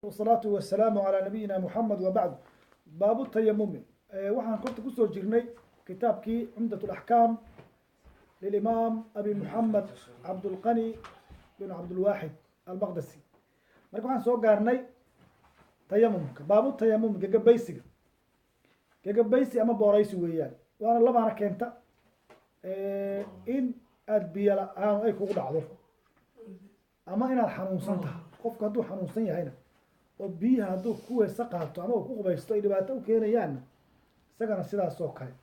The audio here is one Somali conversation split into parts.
والصلاة والسلام على نبينا محمد وبعد باب التيمم waxaan korta kusoo jirnay kitaabkii cumdat اlaxkaam lilimaam abi muxamed cabdulqani bin cabdulwaaxid almaqdasi marka waxaan soo gaarnay tayamumka baabu tayamum gagabaysiga gagabaysi ama booraysi weeyaan waana labaana keenta in aada biyo la-aan ay kugu dhacdo ama inaad xanuunsan tahay qofku hadduu xanuunsan yahayna oo biyaha hadduu ku weesa qaato ama uu ku qubaysto ay dhibaato u keenayaanna isagana sidaas oo kale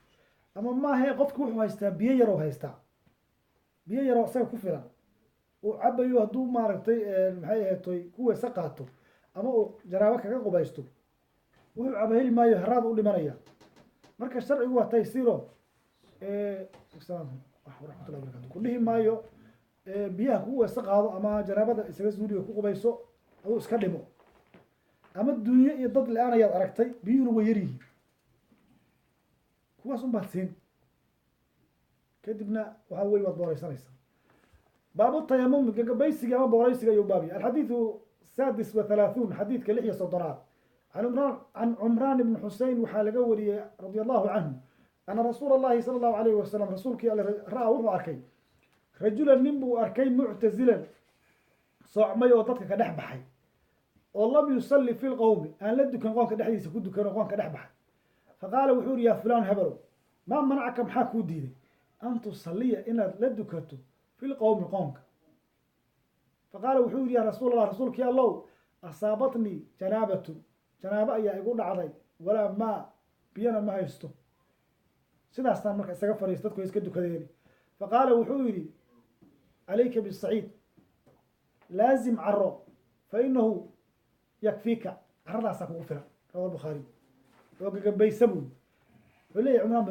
ama maahae qofku wuxuu haystaa biyo yaroo haystaa biyo yaroo isaga ku filan uu cabayo hadduu maaragtay maxay ahaytoy ku weesa qaato ama uu jaraabo kaga qubaysto wuxuu caba heli maayo haraad u dhimanaya marka sharcigu waa taysiiro raxmatullahi barakatu ku dhihi maayo biyaha kugu weesa qaado ama jaraabada isaga suuliga ku qubayso aduu iska dhimo ama dunyo iyo dad le-aan ayaad aragtay biyuhuna way yaryihiin kuwaas un baad siin kadibna waxaa wey waad booreysanaysaa baabu tayamum gagabaysiga ama booreysiga ayuu baabiya alxadiidu sadis wa halaaثuun xadiidka 6 can cumraan ibni xusein waxaa laga wariyey radi allahu canhu ana rasuula اllahi salى اllahu alayhi wasalam rasuulkii alle ra-a wuxuu arkay rajulan nin buu arkay muctazilan soocmay oo dadka ka dhex baxay oo lam yusalli fi lqowmi aan la dukan qoonka dhexdiisa ku dukan oo qoonka dhex baxay faqaala wuxuu yihi yaa fulaan hebelow maa manacaka maxaa kuu diiday an tusaliya inaad la dukato fi lqowmi qoonka faqaala wuxuu yihi ya rasuul allah rasuulkii allow asaabatnii janaabatun janaabo ayaa igu dhacday walaa maa biyana ma haysto sidaastaan marka isaga fadhiis dadku iska dukadeeni faqaala wuxuu yihi calayka bisaciid laazim caro fa inahu yakfiika caradaasaa kugu filan rawa bukhaari oo gagabaysa buy wuxuu leeyahy cumraan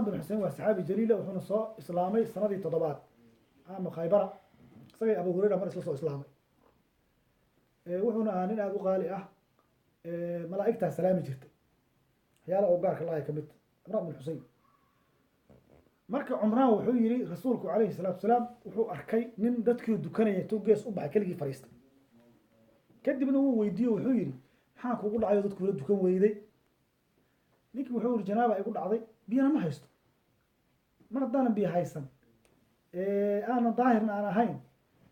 bin xusein waa saxaabi jaliila wuxuuna soo islaamay sanadii 7 caama khaybara isagay abu hurayra mar isla soo islaamay wuxuuna ahaa nin aada u qaali ah malaa'igtaa salaami jirtay waxyaala oo gaarka lahay kamid cumraan bin xusein marka cumraan wuxuu yihi rasuulku calayhi salaatu wasalaam wuxuu arkay nin dadkii dukanaya intuu gees u baxay keligii fadhiistay kadibna wuu weydiiye wuxuu yihi maxaa kugu dhacayo dadku la dukan weyday ninkii wuxuu yihi janaaba igu dhacday biyana ma haysto mar haddaanan biyo haysan aanan daahirna aan ahayn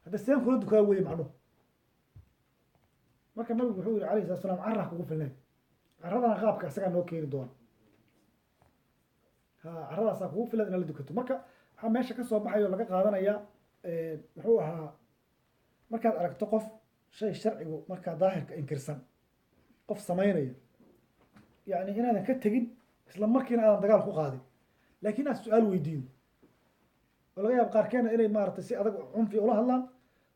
hadda seen kula dukaa weye macnuhu marka nabigu wuxuu yihi alayhi salatu salaam carraa kugu filneed carradana qaabka isagaa noo keeni doona caradaasaa kugu filan inaad la dukato marka waxaa meesha kasoo baxayo laga qaadanaya muxuu ahaa markaad aragto qof shay sharcigu markaa daahirka inkirsan qof samaynaya yani inaadan ka tegin isla markiina aadan dagaal ku qaadin laakiin aad su-aal weydiiyo oo laga yaabo qaarkeenna inay maaratay si adag cunfi ula hadlaan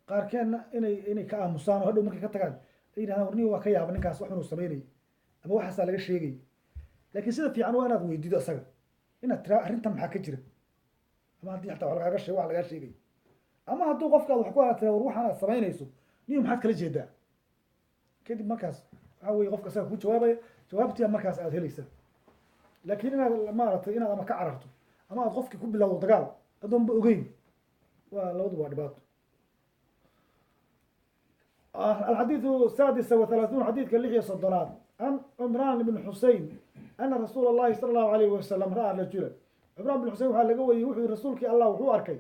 qaarkeenna inay ka aamusaan oo hadhow markay ka tagaan ay yidhahdaan warniga waa ka yaaba ninkaas wax inuu samaynayay ama waxaasaa laga sheegay laakiin sida fiican waa inaad weydiido isaga inaad tiraa arrintan maxaa ka jira ama haddii xataa wax lagaaga sheeg wax lagaa sheegay ama hadduu qofka ad wax ku tira war waxaan aad samaynayso niyo maxaad kala jeedaa kadib markaas waxaa weye qofka isaga ku jawaabaya jawaabtiia markaas aad helaysaa laakiin inaad maaragtay inaad ama ka cararto ama aad qofkii ku bilowdo dagaal adoonba ogeyn waa labaduba waa dhibaato alxadiidu sadisa wa halaaثuun xadiidka 6 can cumraan ibn xusein ana rasuula اllahi salى اllahu alayhi wasalam ra-a rajula cumraan bin xusein waxaa laga wariyey wuxuu yihi rasuulkii allah wuxuu arkay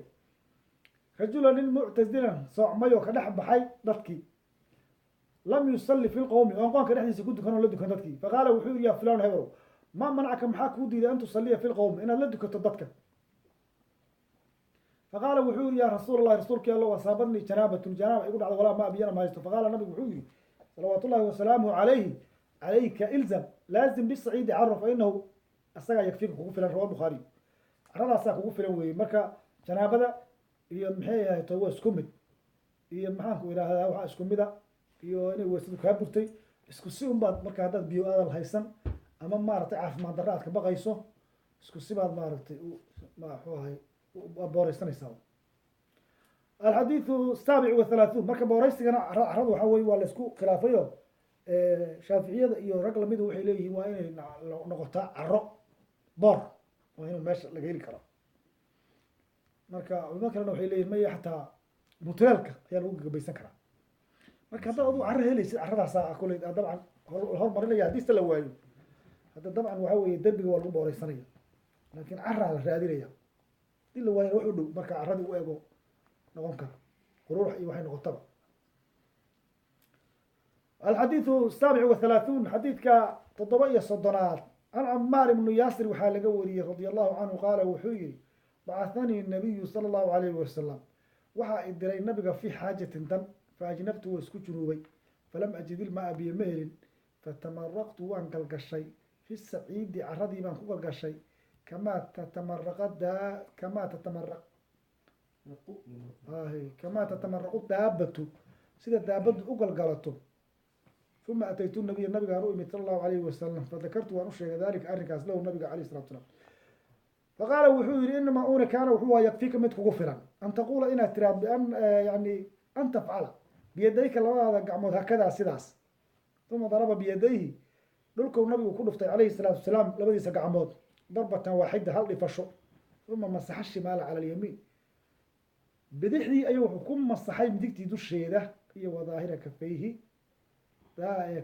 rajula nin muctazilan soocmay oo ka dhex baxay dadkii lam yusalli fi lqowmi oon qoonka dhexdiisa ku dukan oo la dukan dadkii faqaala wuxuu yihi ya fulaan hebelow maa manacaka maxaa kuu diiday an tusaliya fi lqowmi inaad la dukato dadka faqaala wuxuu yihi ya rasuul allahi rasuulkii allow asaabatnii janaabatun janaaba igu dhacda walaa maa biyana ma haysto faqaala nabigu wuxuu yihi salawaatu ullahi wasalaamuhu calayhi calayka ilzam laazim bisaciidi caro fa inahu isagaa yakfiika kugu filan rawa bukhaari caradaasaa kugu filan weeye marka janaabada iyo maxay ahayd waa isku mid iyo maxaanku idhaahdaa waxaa isku mida iyo inay weysadu kaa burtay isku si un baad marka haddaad biyo aadan haysan ama maaragtay caafimaad darra aad ka baqayso isku si baad maaragtay maxuu ahay booreysanaysaa alxadiidu 7 wa halaaثuun marka booreysigana caradu waxaa weye waa la isku khilaafayo shaaficiyada iyo rag lamidu waxay leeyihiin waa inay noqotaa caro boor waa inuu meesha laga heli karo marka culimo kalena waxay leeyihin maya xataa muteelka ayaa lagu gagabaysan karaa marka haddaad adigu carro helaysid carradaasaa kuley dabcan hormarinaya haddii se la waayo hadda dabcan waxa weeye derbiga waa lagu booreysanaya laakiin carraa la raadinaya hadii la waayana wax u dhow marka carradii u ego noqon kara quruurax iyo waxay noqotaba alxadiidu الsaabic وaثalaaثuun xadiidka 7 can camaar ibnu yaasir waxaa laga wariyey radi allahu canhu qaala wuxuu yihi bacahanii nabiyu sala allahu alayhi wasalam waxaa i diray nabiga fii xaajatin dan faajnabtu waa isku junuubay falam ajid ilmaa biyo ma helin fatamaraqtu waan galgashay fi saciidi caradii baan ku galgashay kamaa tatamaraqu daabatu sida daabadu u galgalato uma ataytu nabiya nabigaan u imid sala allahu alayhi wasalam fadakartu waan u sheegay dalika arrinkaas lahu nabiga alayh salatu salaam faqaala wuxuu yihi inamaa una kaana wuxuu waa yakfika mid kugu filan an taquula inaad tiraad bian yani an tafcala biyadayka labadaada gacmood hakadaa sidaas uma daraba biyadayhi dhulkuu nabigu ku dhuftay calayhi salaatu wasalaam labadiisa gacmood darbatan waaxida hal dhifasho uma masaxa shimaala cala alyamiin bidixdii ayuu wuxuu ku masaxay midigtii dusheeda iyo wa daahira kafayhi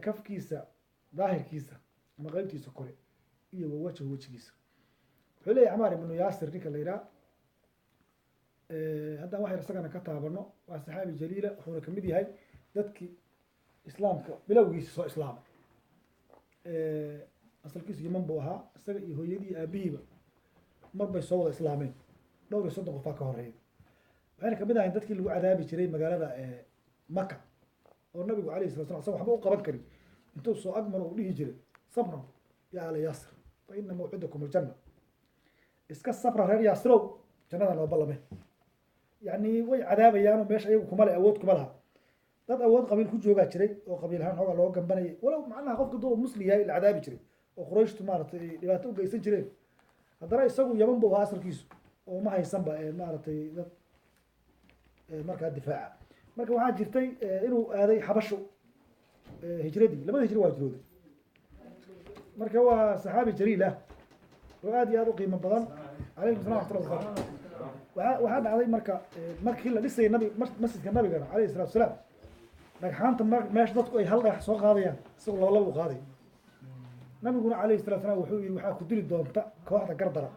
kafkiisa daahirkiisa ama qeybtiisa kore iyo wa wajhu wejigiisa wuxuu leeyahy camaar ibnu yaasir ninka la yidhaha haddaan waxyar isagana ka taabano waa saxaabi jaliila wuxuuna kamid yahay dadkii islaamka bilowgiisa soo islaamay asalkiisu yaman buu ahaa isaga iyo hooyadii iyo aabihiiba mar bay soo wada islaameen dhowr iyo 30 qofaa ka horeeya waxayna kamid ahayn dadkii lagu cadaabi jiray magaalada maka oo nabigu alayh sala slam asag waxba u qaban karin intuu soo agmaro uu dhihi jiray sabran ya ala yaasir fa ina mawcidakum aljanna iska sabra reer yaasirow jannada noo ballame yani way cadaabayaanoo meesha iyagu kuma le awood kuma laha dad awood qabiil ku joogaa jiray oo qabiil ahaan xoogaa looga gambanayay walow macnaha qofka duu muslim yahay la cadaabi jiray oo qurayshtu maaratay ay dhibaato u geysan jireen haddana isagu yaman bu ahaa asalkiisu oo ma haysanba maaratay dad markaa difaaca marka waxaa jirtay inuu aaday xabasho hijradii labada hijro waa hijrooday marka waa saxaabi jaliil ah oo aad iyo aad u qiimo badan alaykum salam waxatullah wabarakatu waxaa dhacday marka markii la dhisayay masjidka nabigana alayhi salatu wasalaam dhagxaanta meesha dadku ay hal dhagax soo qaadayaan isagu laba laba u qaaday nabiguna alayhi salatu wasalaam wuxuu yihi waxaa ku dili doonta kooxda gardara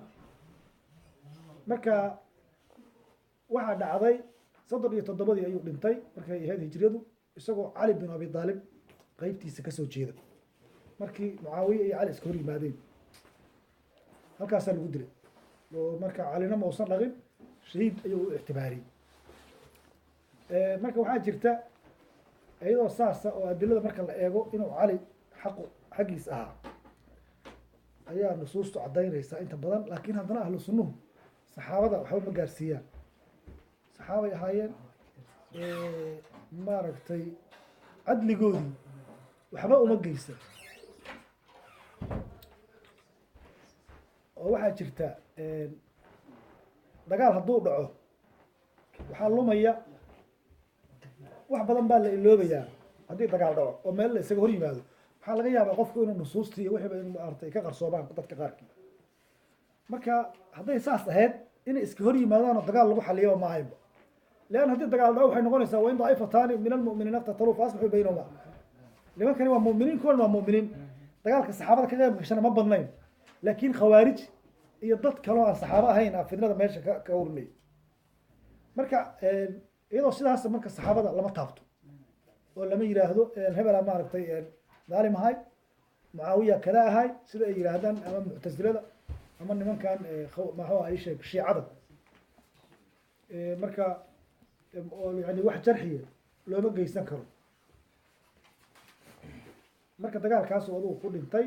marka waxaa dhacday 37 ayuu dhintay markay ahayd hijriyadu isagoo cali bin abi aalib qeybtiisa kasoo jeeda markii mucaawiya iyo cali iska hor yimaadeen halkaasaa lagu dilay oo marka calina mausan dhaqin shahiid ayuu u ictibaariyey marka waxaa jirta iyadoo saasa oo adilada marka la eego inuu cali xaggiis ahaa ayaa nusuustu cadaynaysaa inta badan laakiin haddana ahlu sunnuhu saxaabada waxba ma gaarsiiyaan saxaabay ahaayeen maaragtay cadligoodii waxba uma geysan oo waxaa jirta dagaal hadduu dhaco waxaa lumaya wax badan baa la iloobayaa haddii dagaal dhaco oo meel la isaga hor yimaado waxaa laga yaabaa qofku inuu nusuustii iyo wixiiba in maaragtay ka qarsoomaan dadka qaarkii marka hadday saas ahayd inay iska hor yimaadaan oo dagaal lagu xaliyaba ma ahaynba leanna haddii dagaal dhaco waxay noqonaysaa wain daa'ifataani min almu'miniina iqtataluu fa aslixuu baynahuma nimankani waa mu'miniin kuwan waa mu'miniin dagaalka saxaabada ka qayb gashana ma badnayn laakiin khawaarij iyo dad kaloo aan saxaabo ahayn a fidnada meesha ka urinay marka iyadoo sidaas marka saxaabada lama taabto oo lama yiraahdo hebela maaragtay daalim ahay mucaawiya kada ahay sida ay yiraahdaan ama muctasilada ama nimankan maxuu ay sheeg shiicada marka oo yani wax jarxiya looma geysan karo marka dagaalkaasuu adugu ku dhintay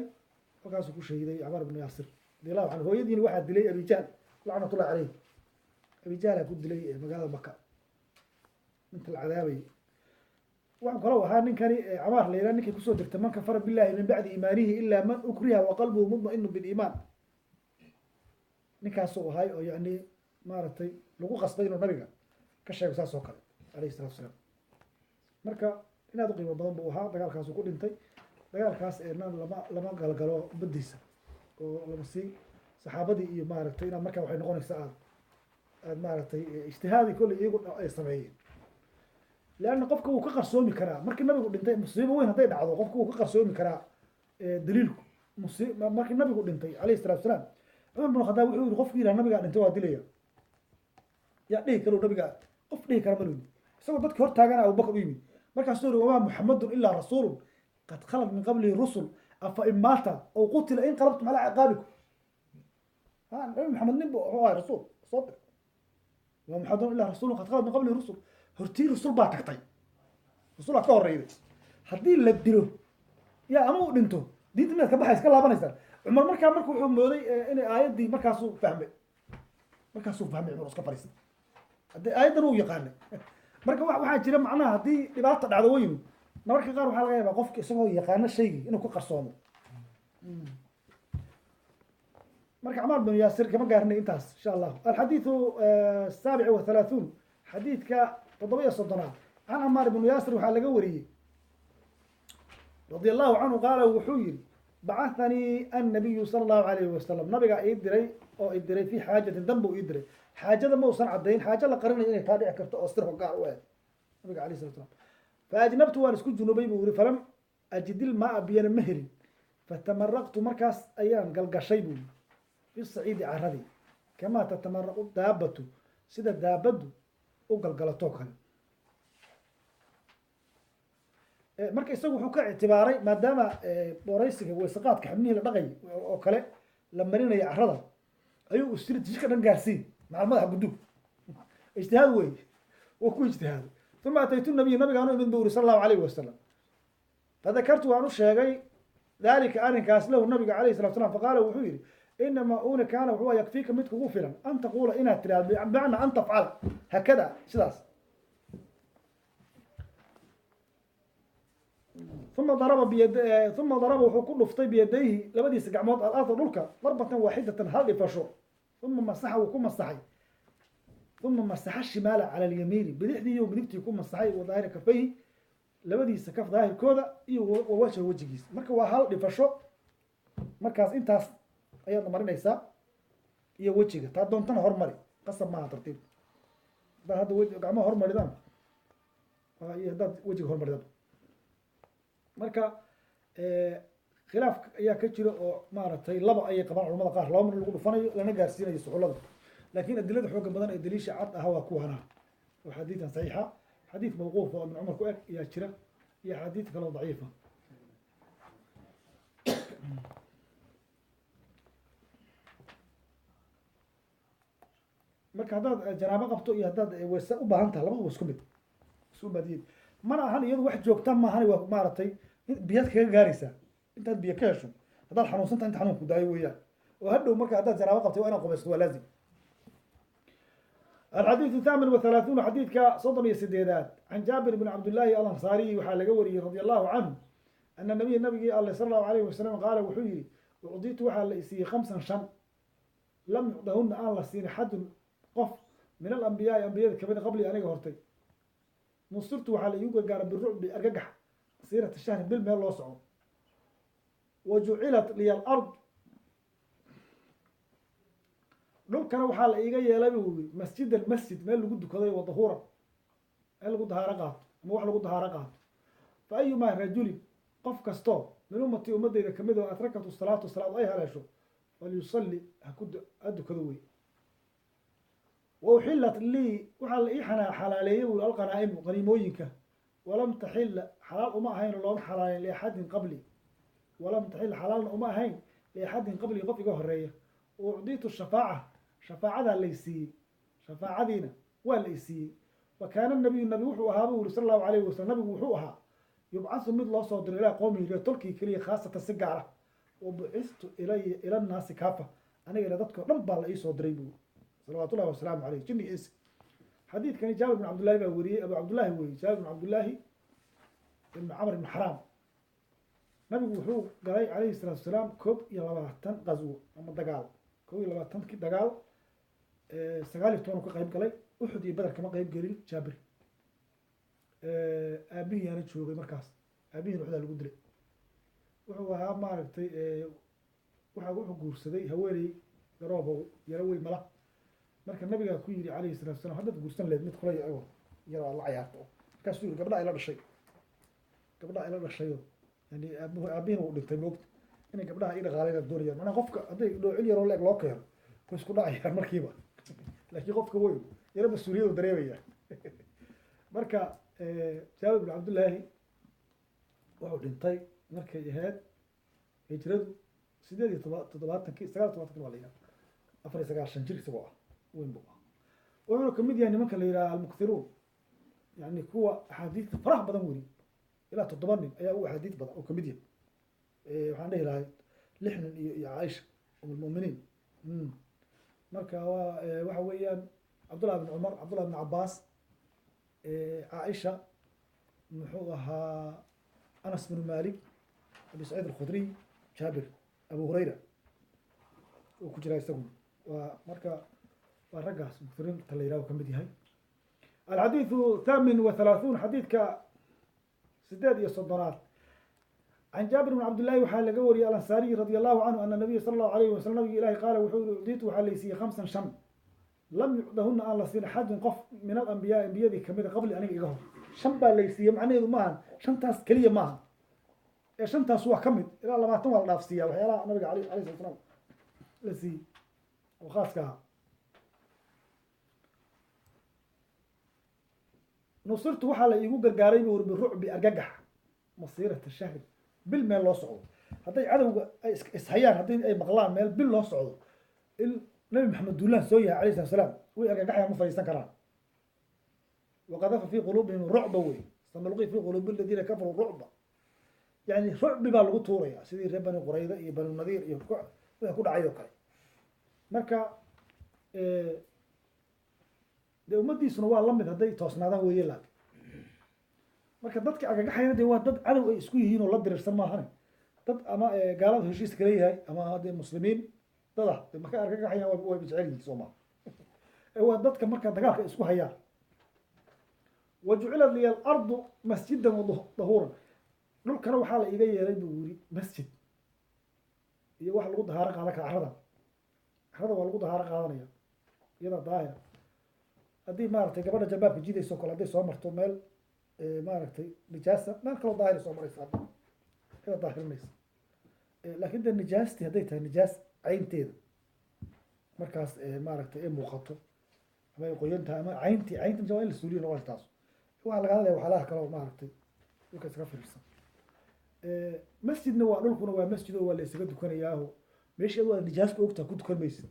halkaasuu ku shahiiday camaar ibnu yaasir radiallahu canhu hooyadiina waxaa dilay abijahl lacnatullahi caleyh abijahlaa ku dilay magaalada maka inta la cadaabayay waxaa kaloo ahaa ninkani camaar la yidhaha ninkii kusoo degtay man kafara billahi min bacdi iimaanihi ilaa man ukriha wa qalbuhu mudma'inu biliimaan ninkaasuu ahay oo yani maaragtay lagu qasbay inuu nabiga ka sheego saas oo kale alayhi salatu wasalaam marka inaad u qiimo badan buu ahaa dagaalkaasuu ku dhintay dagaalkaas lama galgalo badiisa oo lama sii saxaabadii iyo maaragtay inaad markaa waxay noqonaysaa aad maaragtay ijtihaadi kolley iyagu ay sameeyeen leanna qofka wuu ka qarsoomi karaa markii nabigu dhintay musiibo weyn hadday dhacdo qofka wuu ka qarsoomi karaa daliilku markii nabigu dhintay alayhi salatu wasalaam cumar bin khadaab wuxuu yihi qofki yidhaha nabigaa dhintay waa dilaya yaa dhihi karo nabigaa qof dhihi kara malu yidhi isagoo dadki hor taagana abubakar u yimid markaasuu yihi wamaa muxamadun ilaa rasuulun qad khalat min qablihi rusul afa in maata aw qutila in qalabtum calaa ciqaabikum nabi maxamed nin bu wuxuu ahay rasuul soo dir waa muxamadun ilaa rasuulun qad khalat min qablihi rusul hortii rasul baa tagtay rasulaa ka horeyday haddii la dilo yaa ama uu dhinto diinta miyaad ka baxaysa ka laabanaysaa cumar markaa marka wuxuu mooday inay aayaddii markaasuu fahmay cumar iska fariistay haddii aayaddan uu yaqaanay marka waxaa jira macnaha haddii dhibaata dhacdo wa yimid mararka qaar waxaa laga yaabaa qofka isagoo yaqaano shaygii inuu ku qarsoomo marka camaar bin yaasir kama gaarinay intaas insha allah alxadiidu asaabic wathalaathuun xadiidka 7 can camaar ibnu yaasir waxaa laga wariyey radia allahu canhu qaala wuxuu yihi bacahanii annabiyu sala allahu alayhi wasalam nabigaa ii diray oo i diray fi xaajatin dan buu ii diray xaajada ma usan caddayn xaajo la qarinayo inay taa dhici karto oo sirho gaar u nabiga alayh salatu slam faajnabtu waan isku junubay buu yihi falam ajidil maa biyana ma helin fatamaraqtu markaas ayaan galgashay buu yihi fi saciidi caradii kamaa tatamaraqu daabatu sida daabaddu u galgalatoo kale marka isagu wuxuu ka ictibaaray maadaama booraysiga weysaqaadka xibnihii la dhaqay oo kale la marinaya carada ayuu isiri jishka dhan gaarsiin macal madaxa gudub ijtihaad wey wuu ku ijtihaaday uma ataytu nabiy nabigaanu imid bu uri sala allahu alayhi wasalam fadakartu waan u sheegay dalika arrinkaas lahu nabiga alayhi salatu salam faqaala wuxuu yihi inamaa una kaana wuxuu yakfiika mid kugu filan an taquula inaad tiraahdo bimacna an tafcala hakada sidaas uma daraba wuxuu ku dhuftay biyadayhi labadiisa gacmood alarda dhulka darbatan waaxidatan hal dhifasho uma masaxa wuu ku masaxay uma masaxa shimaala cala alyamiini bidixdiiyo midigtii ku masaxay wa daahira kafayhi labadiisa kaf daahirkooda iyo wawajha wejigiisa marka waa hal dhifasho markaas intaas ayaad marinaysaa iyo wejiga taa doontana hormari qasab maaha tartiib haddaad hadda gacmaha hormaridaan iyo haddaad wejiga hormaridaan marka khilaaf ayaa ka jira oo maaragtay laba ayay qabaan culamada qaar laba mar lagu dhufanayo lana gaarsiinayo suxullada laakiin adilada xooga badan ee daliisha cad aha waa kuwana oo xadiidan saxiixa xadiid mawquuf oo ibn cumar ku eg ayaa jira iyo xadiid kaloo daciifa marka haddaad janaabo qabto iyo haddaad weyse u baahan taha labadaba isku mid isku badiyid mana ahan iyadu wax joogta maahan waa maaragtay biyaad kaga gaaraysaa intaad biyo ka hesho haddaad xanuunsanta inta xanuunku daayo weeyaan oo hadhow marka haddaad janaabo qabtay waa inaad qubaysto waa laazim الحديث الثامن والثلاثون حديثك صدر يسديدات عن جابر بن عبد الله الأنصاري وحال قوري رضي الله عنه أن النبي الله صلى الله عليه وسلم قال وحيري وعطيت وحال ليسي 5 شن لم يعطهن آن لسين حد قف من الأنبياء أنبياء كبير قبلي أنا هرتي نصرت وحال يوجد قال بالرعب أرجح سيرة الشهر بالمال الله صعود وجعلت لي الأرض dhulkana waxaa la iiga yeelay buu yiri masjid almasjid meel lagu dukaday wa dahuura meel lagu dahaaro qaato ama wax lagu dahaaro qaato fa ayuma rajulin qof kasto min ummati ummadayda kamid oo atrakatu salaatu salaad ay haleesho falyusalli hakudukado wey wa uxillat lii waxaa la ii xalaaleeyey buu alqanaa'im qaniimooyinka walam taxil xalaal uma ahayn looma xalaalin liaxadin qabli walam taxil xalaalna uma ahayn liaxadin qabli qof iga horeeya ucdiitu shafaaca shafaacadaa laysiiyey shafaacadiina waa la isiiyey wa kaana nabiyu nabi wuxuu ahaa buu yiri sala allahu alayhi wasalam nabigu wuxuu ahaa yubcasu mid loo soo diro ilaa qowmihi iyo tolkii keliya khaasatan si gaara wa bucistu ilaya ila nnaasi kaafa anigana dadkao dhan baa la iisoo diray buu salawaatu ullahi wasalaamu caleyh jinni insi xadiidkani jaabir bin cabdullahi baa weriyey abu cabdullaahi weriye jaabir bin cabdullaahi ibn camr ibn xaraam nabigu wuxuu galay calayhi salaatu wasalaam 21 qaswo ama dagaal 21 dagaal 19 ka qayb galay uxud iyo badar kama qayb gelin jaabir aabihiina joogay markaas aabihiina uxdaa lagu dilay wuxuu ahaa maaragtay wuxuu guursaday haweeney garoobow yaro wey mala marka nabigaa ku yidhi calayhi salatu wasalaam haddaad guursan leed mid kula yaro la cayaarto markaasuu yiri gabdha ila dhashay yani aabihiina uu dhintay moogta inay gabdhaha ii dhaqaalayna doonayaan manaa qofka hadday dhoocil yaroo leeg loo keeno way isku dhacayaan markiiba laakiin qofka weyn yaro mas-uuliyadu dareemaya marka jaabir bin cabdullaahi wuxuu dhintay markay ahayd hijradu 8 iyo 7 waa la yidhaha 4 jir isagoo ah weyn buu ah wuxuuna kamid yahay nimanka la yidhaha almukthiruun yani kuwa axaadiista faraha badan weri ilaa 7 nin ayaa u axaadiis badan oo kamid yahay waxaan dhihi lahay 6 nin iyo caaisha umulmuminiin marka waa waxa weeyaan cabdullah bin cumar cabdullah bin cabaas caaisha muxuu ahaa anas bin malik abi saciid alkhudriy jaabir abu hurayra uu ku jiraa isagu waa marka waa raggaas muktiriinta la yidhaho kamid yahay alxadiidu 38 xadiidka 8 عن جابر بن عبد الله وحال لقوري الأنصاري رضي الله عنه أن النبي صلى الله عليه وسلم نبي إلهي قال وحول أعطيت وحال ليسي 5 شم لم يعطهن الله سين حد قف من الأنبياء بيدي كمية قبل أن يقهر شم بالليسي معنى معهن شم تاس كلية معهن شم تاس هو كمد إلى الله ما تمر نفسية وحيلا النبي عليه الصلاة والسلام لسي وخاص كها نصرت وحال يقول قرقاري بالرعب أرققح مصيرة الشهر بالميل loo socdo hadday cadowga ay ishayaan hadday ay maqlaan meel bil loo socdo nabi maxamed duulaan soo yahay alayhi salaam way argagaxayaan ma fariisan karaan waqadafa fi qulubihim rucba wey sanulqi fi qulubi alladina kafaruu rucba yani rucbi baa lagu tuuraya sidii reer bani qurayda iyo bani nadiir iyo wixii ku dhacay oo kale marka dee ummadiisuna waa la mid hadday toosnaadaan weeye laakiin marka dadka argagaxayna dee waa dad cadow ay isku yihiin oo la dirirsan maahane dad ama gaalada heshiis kala yahay ama dee muslimiin dada de marka argagaxayaan way jecel yihiin soo maha waa dadka marka dagaalka isku hayaan wajucilat liya alardu masjidan wadahuuran dhulkana waxaa la iga yeelay buu yiri masjid iyo wax lagu dahaaro qaadan kara carrada waa lagu dahaaro qaadanaya iyada daahir haddii maaragtay gabadha jalbaabka jidayso kale hadday soo marto meel maaragtay nijaasa meel kaloo daahir soo maraysa ida daahirinaysa laakiin de nijaasti hadday tahay nijaas caynteeda markaas maaragtay ay muuqato ama ay qoyan tahay ama caynta waa in la suuliyo noqon taas waxaa laga hadlaya waxyaalaha kaloo maaragtay dhulka iskaga firiirsan masjidna waa dhulkuna waa masjid oo waa la isaga dukanayaaho meeshii adu aad nijaasta ogtaha ku dukan maysid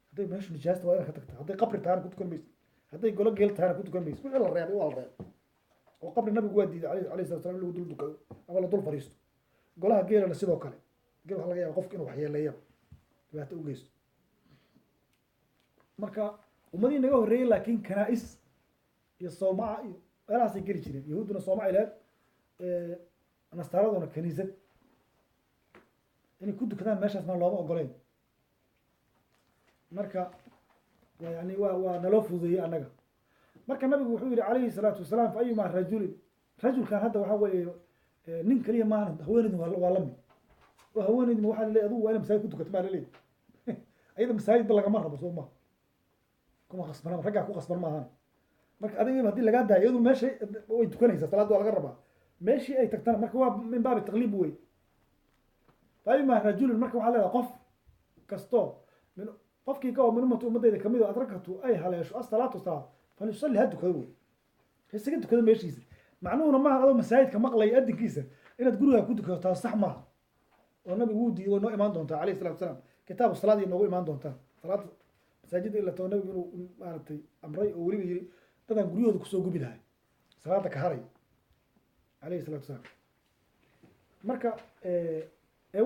hadday meeshu nijaasta waa inaad ka tagta hadday qabri tahana ku dukan maysid hadday golo geel tahana ku dukan maysid wixii la reebay waa la reebay oo qabri nabigu waa diiday alayhi salatu wasalam in lagu dul dukado ama la dul fariisto golaha geelana sidoo kale geel waxaa laga yaaba qofka inuu waxyeeleeyo dhibaato u geysto marka ummadii naga horreeyey laakiin kanaa-is iyo soomaca iyo meelahaasay geli jireen yahuudduna soomaca ilaad nastaaraduna kaniisad inay ku dukadaan meeshaas maa looma ogoleyn marka yani waa naloo fududeeyey annaga marka nabigu wuxuu yihi calayhi salaatu wasalaam fa ayumaa rajulin rajulkan hadda waxaa weeye nin keliya maahan haweeneydin waa la mid oo haweeneydima waxaa laleey adugu waa ina masaajid ku dukato maa laleey ayada masaajidba lagama rabo soo maha kuma qasbana raggaa ku qasban maahan marka adiga haddii lagaa daayo iyadu meeshay way dukanaysaa salaadda waa laga rabaa meeshii ay tagtana marka waa min baabi taqliib wey fa ayumaa rajulin marka waxaa leedahay qof kasto qofkii ka oo min ummati ummadeyda kamid oo adrakatu ay haleesho asalaatu salaad falyusalli ha dukado wey isaga dukado meeshiisa macnuhuna maaha adoo masaajidka maqlaya adinkiisa inaad gurigaa ku dukato taas sax maaha oo nabigu wuu diiday way noo imaan doontaa alayhi salatu wasalaam kitaabu salaad iyo noogu imaan doontaa salaad masaajidda ila too nabigu inuu maaragtay amray oo weliba yiri dadaan guryahooda kusoo gubi lahay salaada ka haray alayhi salatu wasalaam marka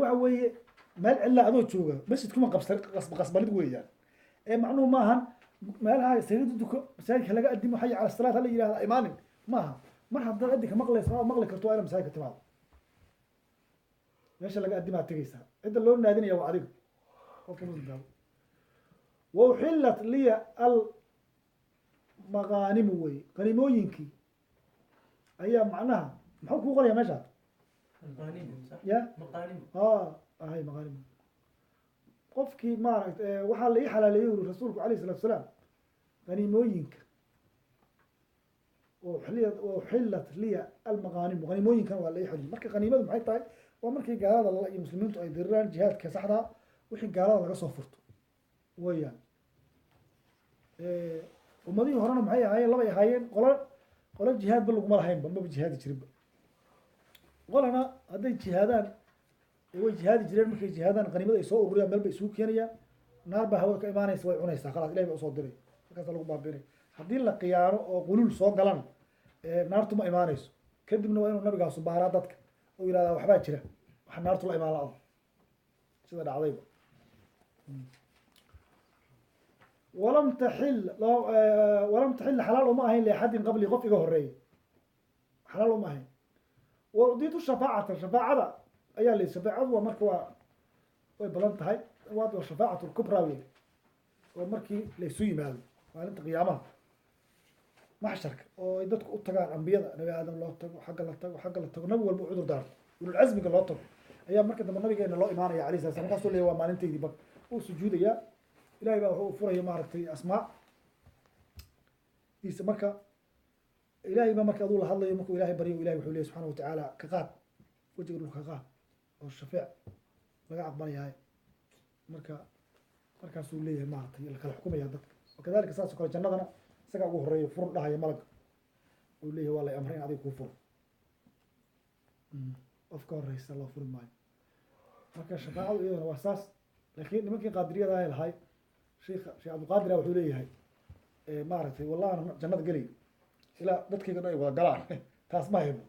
waxa weeye meel cillaa adoo jooga masjidkuma qasbanid weeyaan macnuhu maahan meelaha sayida duko masaajidka laga adimo xaya cala salaat hala yihahda imaanin maaha mar haddaad adinka maqlaysa oo maqli karto waa ina masaajidka timaado meesha laga adimaa tegaysaa cidda loo naadinaya waa adiga qofka muslimkaa wa uxillat liya almaqaanimu wey qaniimooyinkii ayaa macnaha muxuu kuu qoraya meesha ya hay maqaanim qofkii maaragtay waxaa la ii xalaaleeyey uri rasuulku alayhi salatu wasalaam qaniimooyinka وحلت لي المغانم غنيمooyin kan waa la xilin marka qaniimadu maxay tahay waa markii gaalada la iyo muslimiintu ay diraan jihaadka saxda wixii gaalada laga soo furto weeyaan ummadii horena maxay ahaayeen laba ay ahaayeen qola jihaad ba lagu malahayn ba jihaad jirin qolana haday jihaadaan way jihaadi jireen markay jihaadaan qaniimada ay soo ururiyaan meel bay isugu keenayaan naar baa hawada ka imaanaysa way cunaysaa khalaas ilaahay baa usoo diray markaas lagu baabiinay haddii la qiyaano oo qulul soo galan naartu ma imaanayso kadibna waa inuu nabigaasu baaraa dadka oo yihahdaa waxbaa jira waxa naartu la imaan la-do sida dhacdayba walam taxil xalaal uma ahayn liaxadin qabli qof iga horeeya xalaal uma ahayn waudiitu shafaacata shafaacada ayaa la shafaacadu waa marka way badan tahay waa shafaacatu lkubra wey oo markii laysu yimaado maalinta qiyaamaha maxsharka oo ay dadku u tagaan ambiyada nabi aadam loo tago xagga la tago nabi walba cudur daaro ululcasmiga loo tago ayaa marka dambe nabigeena loo imaanaya alayh sala slam markaasuu leeyahy waa maalintaydii bag uu sujuudayaa ilahay baa wuxuu furaya maaragtay asmaa diisa marka ilahay ba marka aduu la hadlayo markuu ilahay baryo ilahay wuxuu leeyahy subxana watacaala ka qaad wejiga dhulka ka qaad oo shafeec laga aqbalayahay marka markaasuu leeyahay maaragtay lakala xukumaya dadka wakadalika saas o kale jannadana isagaa ugu horeeya fur dhahaya malaga uu leeyahay waa lay amray in adiga kuu furo qof ka horeysa loo furi maayo marka shafaacadu iyadana waa saas laakiin nimankii qaadiriyada ay lahay sheekh cabdilqaadir wuxuu leeyahay maaragtay wallahi jannada gelay ilaa dadkayga dhan ay wada galaan taas ma hayno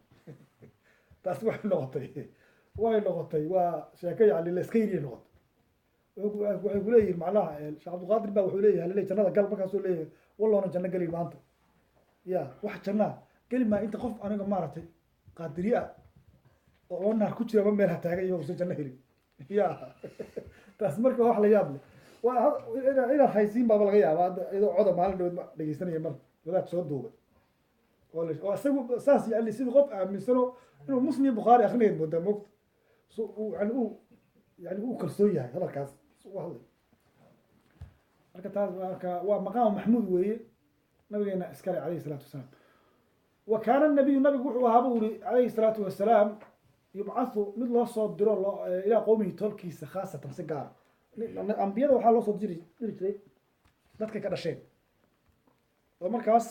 taas waxay noqotay waa sheeko yani la iska yiriya noqotay waxay kuleeyihin macnaha sheekh cabdilqaadir ba wuxuu leeyahay laleeyahy jannada gal markaasuu leeyahay walloona janno gelin maanta ya wax jannaa geli maa inta qof aniga maaragtay qaadiriye ah oo naar ku jira ma meel ha taagan iyo usan janno helin ya taas marka wax la yaab leh waa inaad haysiin baaba laga yaaba iyadoo coda maalin dhaweed ma dhegeysanaya mar wadaad soo duubay oo isagu saas yani sidii qof aaminsano inuu muslim iyo bukhaari akrinayd moodaa moogta so yani uu kalsoon yahay hadalkaas u hadlay marka taas marka waa maqaam maxmuud weeye nabigeena iskale alayhi salaatu wasalaam wa kaana nabiyu nabigu wuxuu ahaa buu uri alayhi salaatu wasalaam yubcathu mid loo soo diro ilaa qowmihi tolkiisa khaasatan si gaara ambiyada waxaa loo soo diri jiray dadkay ka dhasheen oo markaas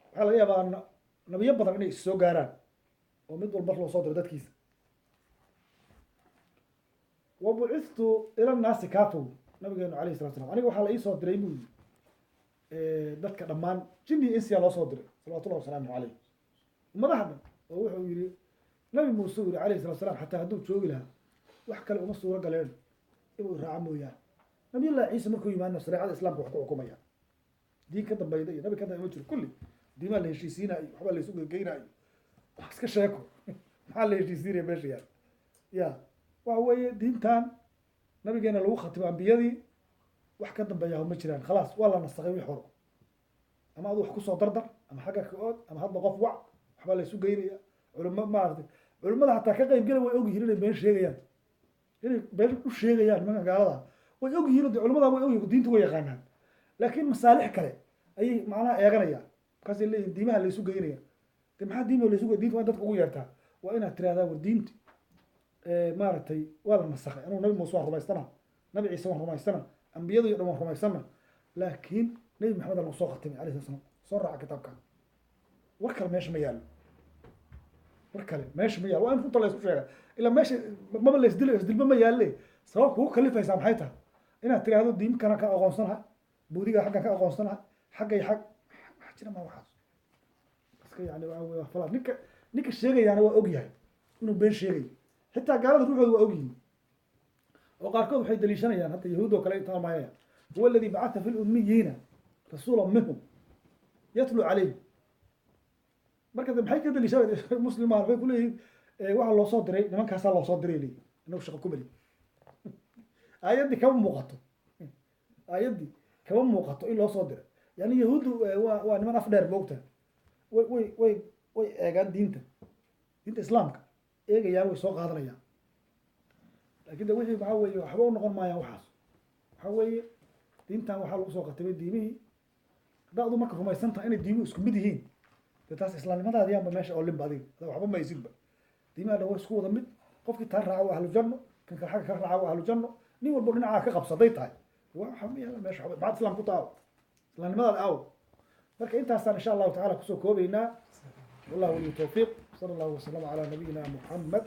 waxaa laga yaabaa nabiyo badan inay issoo gaaraan oo mid walba loo soo diro dadkiisa wa bucithtu ila nnaasi kaafow nabigeenu alayhi salatu salam aniga waxaa la iisoo diray buu yii dadka dhammaan jinni insiyaa loo soo diray salawatullahi wasalaamu caleyh ummadaha dhan oo wuxuu yihi nabi muuse u yihi alayhi salatu salam xataa hadduu joogi lahaa wax kale uma suuro galeen inuu raaco mooyaane nabiyullahi ciise markuu yimaadna shareecada islamka wax ku xukumaya diin ka dambayda iyo nabi ka dambe ma jiro kulli diimaa la heshiisiinaayo waxbaa la isu gegeynaayo wax iska sheeko maxaa la heshiisiinaya meesha yaal ya waxa weeye diintan nabigeena lagu khatimo ambiyadii wax ka dambeeyaho ma jiraan khalaas waa la nasakay wix horo ama adu wax kusoo dardar ama xagga ka ood ama hadba qof wac waxbaa la isu geynaya culimo maaragtay culimada hataa ka qayb gala way ogyihiin inay been sheegayaan inay been u sheegayaan nimanka gaalada way ogyihiin de culimada way ogyihin diinta way yaqaanaan laakiin masaalix kale ayay macnaha eeganayaan markaasay leeyihin diimaha la isu geynaya de maxaa diima la isu gey diinta waa dadka ugu yeertaa waa inaad tirahdaa war diinti maaragtay waa la nasakay anuu nabi muuse waan rumaystana nabi ciise waan rumaystana ambiyada iyo dhan waan rumaysana laakiin nabi maxamed lagu soo khatimay alayh sala slam soo raaca kitaabkan war kale meesha ma yaalo war kale meesha ma yaalo waa in runta la isku sheega ilaa meesha maba la isdilba ma yaalle sabab kugu kalifaysaa maxay tahay inaad tiraahdo diinkana ka aqoonsanaha buudiga xaggan ka aqoonsanaha xaggay xag waxa jira ma waxaas iska yani waa falaad ninka sheegayaana waa ogyahay inuu been sheegayo xitaa gaalada ruuxooda waa ogyihin oo qaarkood waxay daliishanayaan hadda yahuud oo kale taalmaayaya huwa aladi bacatha fi lummiyiina rasuula minhum yatlu calayhim marka maxay ka daliishanaya muslimaa waxay kuleeyihiin waxaa loo soo diray nimankaasaa loo soo diray leeyi inagu shaqo ku mali aayaddii kama muuqato aayaddii kama muuqato in loo soo diray yani yahuuddu waa niman af dheer moogta way eegaan diinta islaamka eegayaan way soo qaadanayaan laakin de wixii waxaa weeye waxba u noqon maayaan waxaas waxaa weeye diintan waxaa lagu soo qatimay diimihii haddaa adu marka rumaysan tahay inay diimuhu isku mid yihiin taas islaamnimadaada yaanba meesha oo limba adiga waxba ma isinba diimaha dhan waa isku wada mid qofkii taa raaca waa ahlu janno kan kale xagga ka raaca waa ahlu janno nin walbo dhinacaa ka qabsaday tahay waxa meesha maxaad islaam ku taawo islaamnimadaada aawo marka intaasaan insha allahu tacala kusoo koobaynaa wallahu waliyu tawfiiq sala allahu wasalama calaa nabiyina muxamed